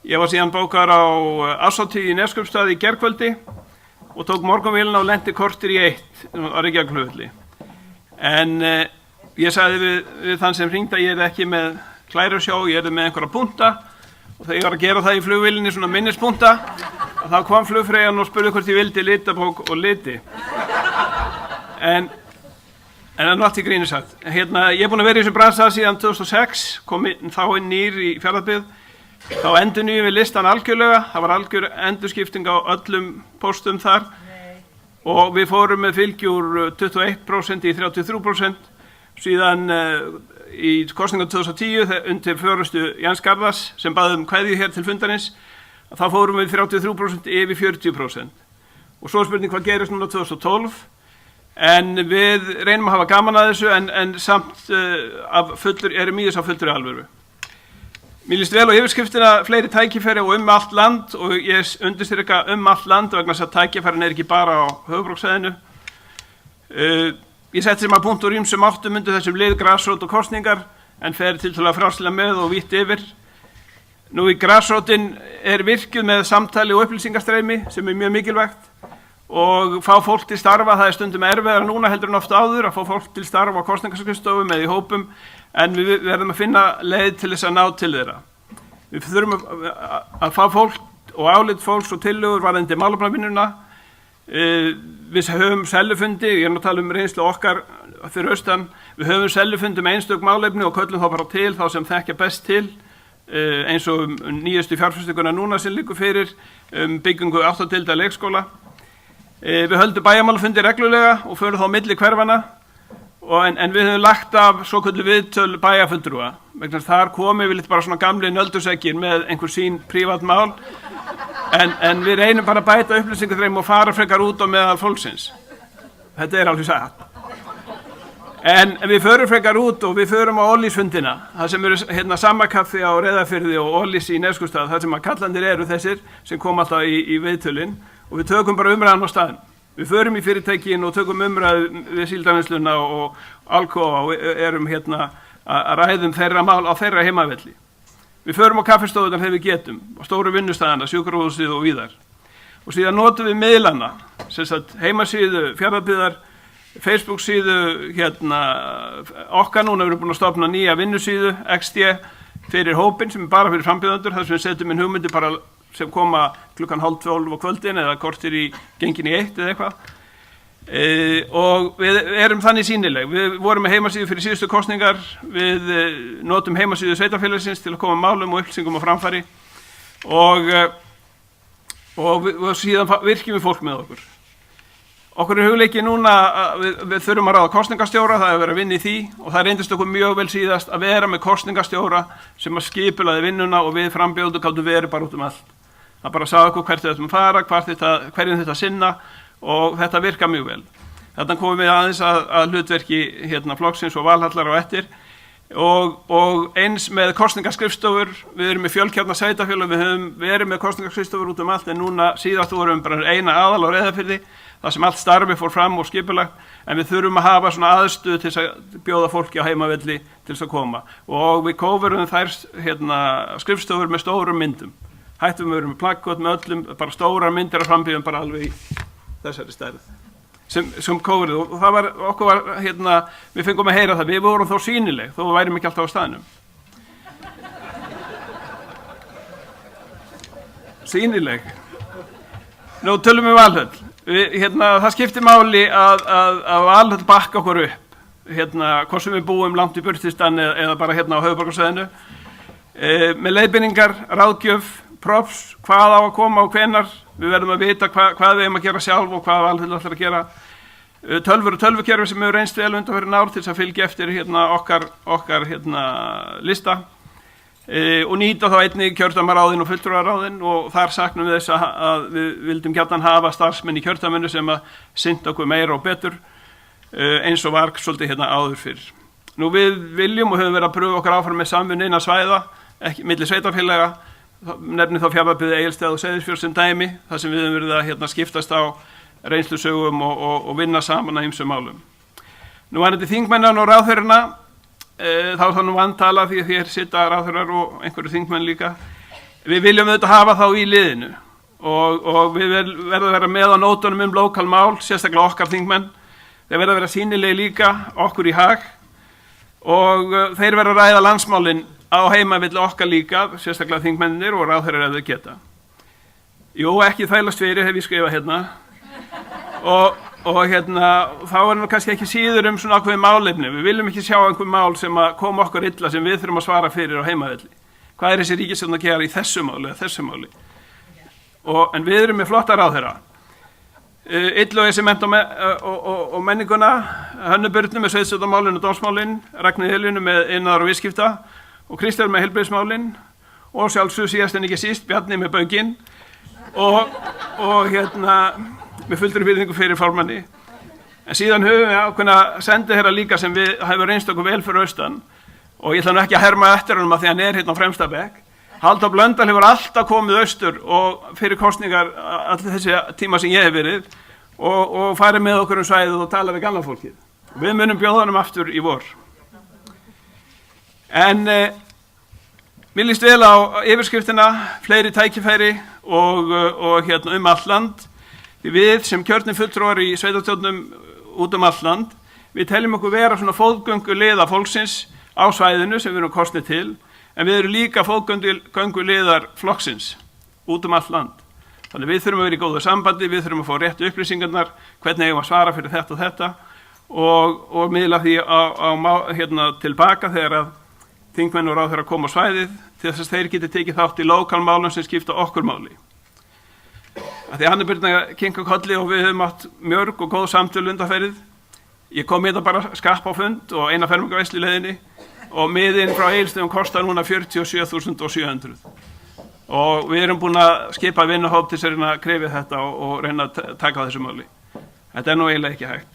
Ég var síðan bókar á Árshátíð í Neskaupstað í gærkvöldi og tók morgunvélina og lenti korter í 1 á Reykjavíkurflugvelli. En ég sagði við þann sem hringdi að ég ekki með klæri og sjó, ég með einhverja punta og þegar ég var að gera það í flugvélinni svona minnispunta þá kom flugfreyjan og spurði hvort ég vildi litabók og liti. En allt í gríni sagt. Ég búinn að vera í þessu bransa síðan 2006, kom þá inn nýr í Fjarðabyggð. Þá endurnýjum við listan algjörlega, það var algjör endurskipting á öllum póstum þar og við fórum með fylgi úr 21% í 33%. Síðan í kosningu 2010 undir forystu Jens Garðars sem bað kveðju hér til fundarins, þá fórum við 33% yfir 40%. Og svo spurning hvað gerist núna 2012, en við reynum að hafa gaman að þessu en samt erum í þess að fullri alvöru. Mér líst vel á yfirskriftina fleiri tækifæri og allt land og ég undirstrika allt land vegna þess að tækifærin ekki bara á höfuðborgarsvæðinu. Ég setti sem að punkt úr ýmsum áttum undir þessum lið grasrót og kosningar en fer tiltölulega frjálslega með og vítt yfir. Nú í grasrótin virkjuð með samtali og upplýsingastreymi sem mjög mikilvægt og fá fólk til starfa, það stundum erfiðara núna heldur en oft áður að fá fólk til starfa á kosningaskrifstofum eða í hópum en við verðum að finna leið til þess að ná til þeirra. Við þurfum að fá fólk og álit fólks og tillögur varðandi málefnavinnuna. Við höfum seljufundi, ég að tala reynslu okkar fyrir austan, við höfum seljufundi einstök málefni og köllum þá bara til þá sem þekkja best til, eins og nýjustu fjárfestinguna núna sem liggur fyrir, byggingu 8 deilda leikskóla. Við höldum bæjarmálafundi reglulega og förum þá milli hverfana, en við höfum lagt af svoköllu viðtöl bæjarfulltrúa, vegna þar komum við bara svona gamli nöldusekkir með einhver sín prívat mál, en við reynum bara að bæta upplýsingaþreim og fara frekar út á meðal fólksins. Þetta alveg satt. En við förum frekar út og við förum á Ollísfundina, það sem eru Samakaffi á Reyðarfirði og Ollís í Neskaupstað, það sem að kallandir eru þessir sem kom alltaf í viðtölin og við tökum bara umræðan á staðinn. Við förum í fyrirtækin og tökum umræðu við Síldarvinnsluna og Alcoa og erum að ræðum þeirra mál á þeirra heimavelli. Við förum á kaffistofunar þegar við getum, á stóru vinnustæðana, sjúkrahúsið og víðar. Og síðan notum við miðlana, sem sagt heimasíðu Fjarðabyggðar, Facebook síðu okkar núna, við erum búin að stofna nýja vinnusíðu, XD, fyrir hópin sem bara fyrir frambjóðendur, þar sem við setjum inn hugmyndir bara sem koma klukkan 11:30 á kvöldin eða kortir í gengin í 1 eða eitthvað. Og við erum þannig sýnileg. Við vorum með heimasíðu fyrir síðustu kosningar, við notum heimasíðu sveitarfélagsins til að koma málum og upplýsingum á framfæri og síðan virkjum við fólk með okkur. Okkur hugleiki núna að við þurfum að ráða kosningastjóra, það verið að vinna í því og það reyndist okkur mjög vel síðast að vera með kosningastjóra sem að skipulaði vinnuna og við frambjóðendur gátum verið bara út allt. Það bara sagði okkur hvert þetta fara, hverjum þetta sinna og þetta virka mjög vel. Þarna komum við aðeins að hlutverki flokksins og valhallar á eftir og eins með kosningaskrifstofur, við erum með fjölkjarna sveitarfélög, við höfum verið með kosningaskrifstofur út allt en núna síðast vorum bara eina aðal á Reyðarfirði, það sem allt starfi fór fram og skipulagt, en við þurfum að hafa svona aðstöðu til að bjóða fólki á heimavelli til þess að koma og við coverum þær skrifstofur með stórum myndum. Hættum við með plakkot með öllum, bara stórar myndir af frambíðum bara alveg í þessari stærð sem coverið og það var, okkur var, við fengum að heyra það, við vorum þó sýnileg, þó við værum ekki alltaf á staðnum. Sýnileg. Nú tölum við Valhöll. Það skiptir máli að Valhöll bakka okkur upp, hvort sem við búum langt í burtistan eða bara á höfuðborgarsvæðinu, með leiðbeiningar, ráðgjöf, props, hvað á að koma og hvenær, við verðum að vita hvað við eigum að gera sjálf og hvað Valhöll ætlar að gera. Tölvur og tölvukerfi sem hefur reynst vel undanfarin ár til þess að fylgja eftir okkar lista og nýta þá einnig kjördæmaráðin og fulltrúaráðin og þar saknum við þess að við vildum gjarnan hafa starfsmenn í kjördæminu sem að sinnta okkur meira og betur eins og var svolítið áður fyrr. Nú við viljum og höfum verið að pröfa okkar áfram með samvinnu innan svæða, milli sveitarfélaga, nefnum þá Fjarðabyggð, Egilsstaði og Seyðisfjörð sem dæmi, þar sem við höfum verið að skiptast á reynslusögum og vinna saman að ýmsum málum. Nú varðandi þingmennan og ráðherrana, þá er það nú vantala því að hér sitja ráðherrar og einhverju þingmenn líka. við viljum auðvitað hafa þá í liðinu og við verðum að vera með á nótunum lokal mál, sérstaklega okkar þingmenn. Þeir verða að vera sýnilegi líka okkur í hag og þeir verða að ræða landsmálin á heimavilli okkar líka, sérstaklega þingmennir og ráðherrar ef þau geta. Jú, ekki þvælast fyrir hef ég skrifað hérna og þá nú kannski ekki síður svona ákveðin málefni. Við viljum ekki sjá einhver mál sem að koma okkur illa sem við þurfum að svara fyrir á heimavilli. Hvað þessi ríkisstjórn að gera í þessu máli eða þessu máli? En við erum með flotta ráðherra. Illugi sem mennt og menninguna, Hönnu Birnu með sveitarstjórnarmálin og dómsmálin, Ragnheiði Helenu með iðnaðar og viðskipta og Kristján með heilbrigðismálin og sjálfsögðu síðast en ekki síst Bjarni með baukinn og með fullri virðingu fyrir formanni. En síðan höfum við ákveðna sendiherra líka sem við hefur reynst okkur vel fyrir austan og ég ætla nú ekki að herma eftir honum að því hann hérna á fremsta bekk. Halldór Blöndal hefur alltaf komið austur og fyrir kosningar allir þessi tíma sem ég hef verið og farið með okkur svæðið og talað við gamla fólkið. Við munum bjóða honum aftur í vor. En mér líst vel á yfirskriftina, fleiri tækifæri og allt land. Því við sem kjörnir fulltrúar í sveitarstjórnum út allt land, við teljum okkur vera svona fótgönguliða fólksins á svæðinu sem við erum kosnir til. En við erum líka fótgönguliðar flokksins út allt land. Þannig við þurfum að vera í góðu sambandi, við þurfum að fá réttu upplýsingarnar, hvernig eigum að svara fyrir þetta og þetta og miðla því tilbaka þegar að þingmenn og ráðherrar koma á svæðið til þess að þeir geti tekið þátt í lokalmálum sem skipta okkur máli. Því Hönnu Birna kinka kolli og við höfum átt mörg og góð samtöl undanfarið. Ég kom hérna bara skapp á fund og eina fermingarveislu í leiðinni og miðinn frá Egilsstöðum kostar núna 47.700 og við erum búin að skipa vinnuhóp til þess að krefja þetta og reyna að taka á þessu máli. Þetta nú eiginlega ekki hægt.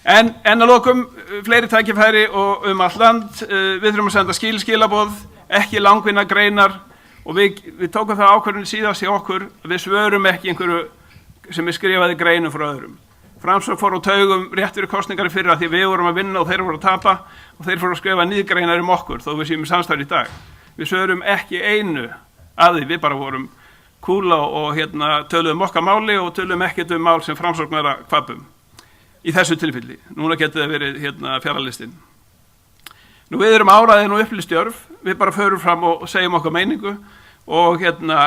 En að lokum fleiri tækifæri og allt land. Við þurfum að senda skilaboð, ekki langvinna greinar og við tókum það ákvörðun síðast í okkur að við svörum ekki einhverju sem við skrifaði greinum frá öðrum. Framsókn fór á taugum rétt fyrir kosningar í fyrra því við vorum að vinna og þeir voru að tapa og þeir fóru að skrifa niðurgreinar okkur þó við séum í samstarfi í dag. Við svörum ekki einu að því, við bara vorum kúla og töluðum okkar máli og töluðum ekkert mál sem framsóknara kvapum. Í þessu tilfelli. Núna getur það verið fjarralistinn. Nú við erum áræðin og upplýstjörf, við bara förum fram og segjum okkar meiningu og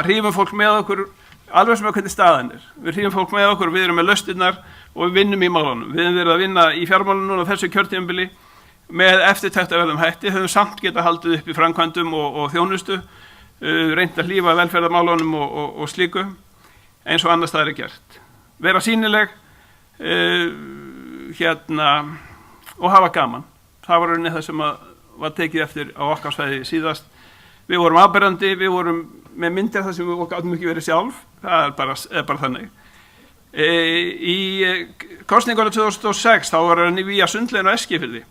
hrífum fólk með okkur alveg sem hvernig staðan er. Við hrífum fólk með okkur, við erum með lausnirnar og við vinnum í málunum. Við höfum verið að vinna í fjármálunum núna þessu kjörtímabili með eftirtektarverðum hætti, höfum samt geta haldið upp í framkvæmdum og þjónustu, reynt að hlífa velferðarmálunum og slíku, eins og annars það er gert. Vera sýnileg og hafa gaman. Það var það sem var tekið eftir á okkar svæði síðast. Við vorum afberandi, við vorum með myndir þar sem við gátum ekki verið sjálf, það er bara þannig. Í kosningunum 2006 þá var nýja sundlegin á Eskifirði.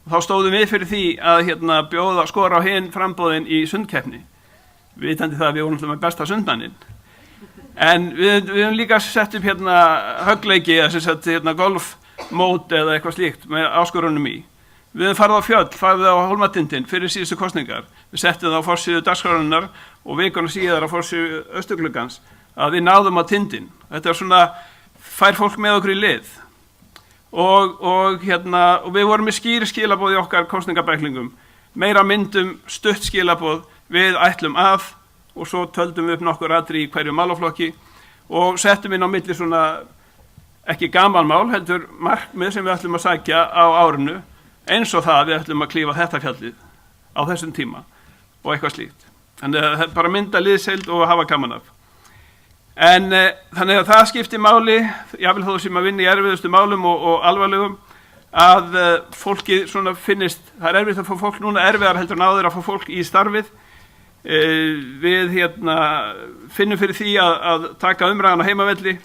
Þá stóðum við fyrir því að skora á hinn frambóðin í sundkeppni. Vitandi það að við vorum með besta sundmanninn. En við höfum líka sett upp höggleiki eða golfmót eða eitthvað slíkt með áskorunum í. Við höfum farið á fjöll, farið á Hólmatindinn fyrir síðustu kosningar. Við settum það á forsíðu dagskrárinnar og vikuna síðar á forsíðu Austurgluggans að við náðum á tindinn. Þetta er svona, fær fólk með okkur í lið. Og við vorum með skýri skilaboð í okkar kosningabæklingum. Meira myndum stutt skilaboð við ætlum að og svo töldum við upp nokkur atriði í hverju málaflokki og settum inn á milli svona ekki gamalmál, heldur markmið sem við ætlum að sækja á árinu, eins og það við ætlum að klífa þetta fjallið á þessum tíma og eitthvað slíkt. Þannig að bara mynda liðsheild og hafa gaman af. En þannig að það skiptir máli, ég vil þó sem að vinna í erfiðustu málum og alvarlegum, að fólki svona finnist, það er erfitt að fá fólk núna erfiðar heldur en áður að fá fólk í starfið. Við finnum fyrir því að taka umræðan á heimavelli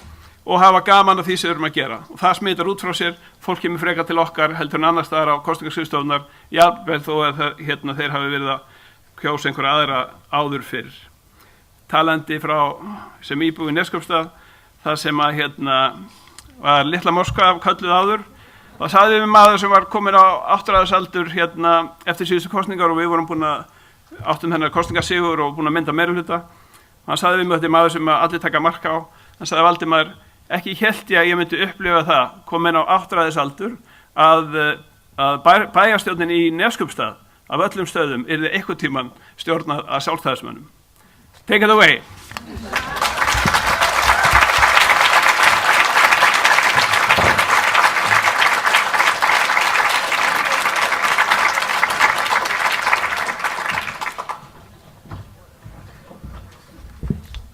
og hafa gaman af því sem við erum að gera. Og það smitar út frá sér, fólk kemur frekar til okkar heldur en annars staðar á kosningaskrifstofunnar, jafnvel þó að þeir hafi verið að kjósa einhverja aðra áður fyrr. Talandi frá sem íbúi í Neskaupstað, það sem að var Litla Moskva kölluð áður. Það sagði við maður sem var komin á 8 ára aldur eftir síðustu kosningar og við vorum búin að áttum hennar kosningasigur og búin að mynda meirihluta. Hann sagði við mig, þetta maður sem allir taka mark á, hann sagði Valdimar, ekki hélt ég að ég myndi upplifa það, komin á áttræðisaldur, að bæjarstjórnin í Neskaupstað af öllum stöðum yrði einhvern tímann stjórnað af sjálfstæðismönnum. Take it away.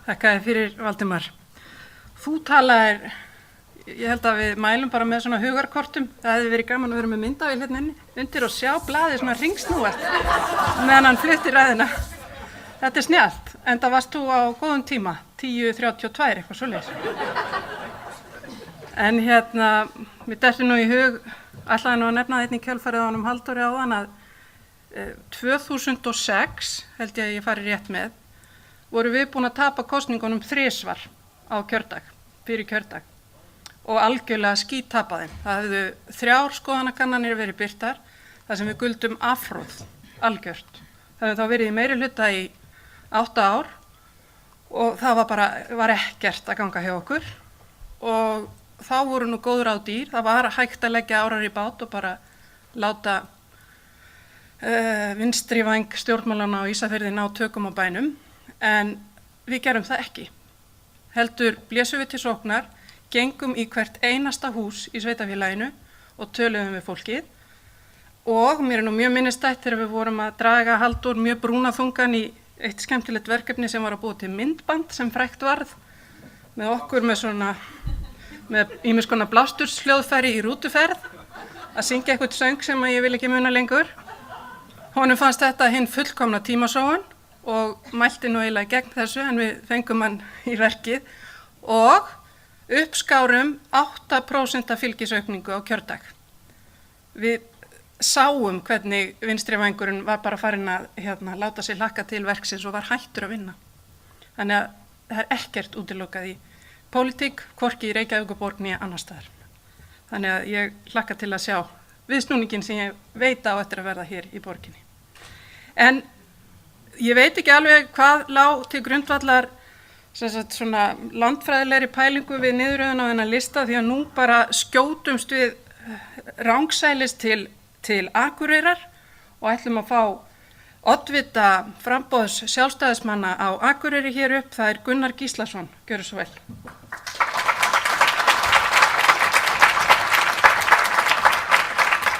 Þakka þér fyrir, Valdimar. Þú talaðir, ég held að við mælum bara með svona hugarkortum. Það hefði verið gaman að vera með myndavél hérna undir og sjá blaðið svona ringsnúast meðan hann flutti ræðina. Þetta snjallt, en það varst þú á góðum tíma, 10:32, eitthvað svoleiðis. En mér detti nú í hug, ætlaði nú að nefna þetta í kjölfarið á honum Halldóri áðan að 2006, held ég fari rétt með, voru við búin að tapa kosningunum 3 svar á kjördag, fyrir kjördag og algjörlega skíttapa þeim. Það hefðu 3 skoðanakannanir verið birtar, þar sem við guldum afhróð, algjört. Það hefði þá verið í meirihluta í 8 ár og það var ekkert að ganga hjá okkur og þá voru nú góð ráð dýr. Það var hægt að leggja árar í bát og bara láta vinstri væng stjórnmálana á Ísafirði ná tökum á bænum. En við gerum það ekki. Heldur blésum við til sóknar, gengum í hvert einasta hús í sveitarfélaginu og töluðum við fólkið. Og mér nú mjög minnistætt þegar við vorum að draga Halldór mjög brúnaþungan í eitt skemmtilegt verkefni sem var að búa til myndband sem frægt varð með okkur með ýmiss konar blástursljóðfæri í rútuferð að syngja eitthvað söng sem ég vil ekki muna lengur. Honum fannst þetta hinn fullkomna tímasóun og mælti nú eiginlega gegn þessu en við fengum hann í verkið og uppskárum 8% fylgisaukningu á kjördag. Við sáum hvernig vinstri vængurinn var bara farin að láta sig hlakka til verksins og var hættur að vinna. Þannig að það er ekkert útilokað í pólitík, hvorki í Reykjavíkurborg né annar staðar. Þannig að ég hlakka til að sjá viðsnúningin sem ég veit á eftir að verða hér í borginni. En ég veit ekki alveg hvað lá til grundvallar svona landfræðilegri pælingu við niðurröðun á þennan lista því að nú bara skjótumst við rangsælis til Akureyrar og ætlum að fá oddvita framboðs sjálfstæðismanna á Akureyri hér upp. Það er Gunnar Gíslason. Gjörðu svo vel.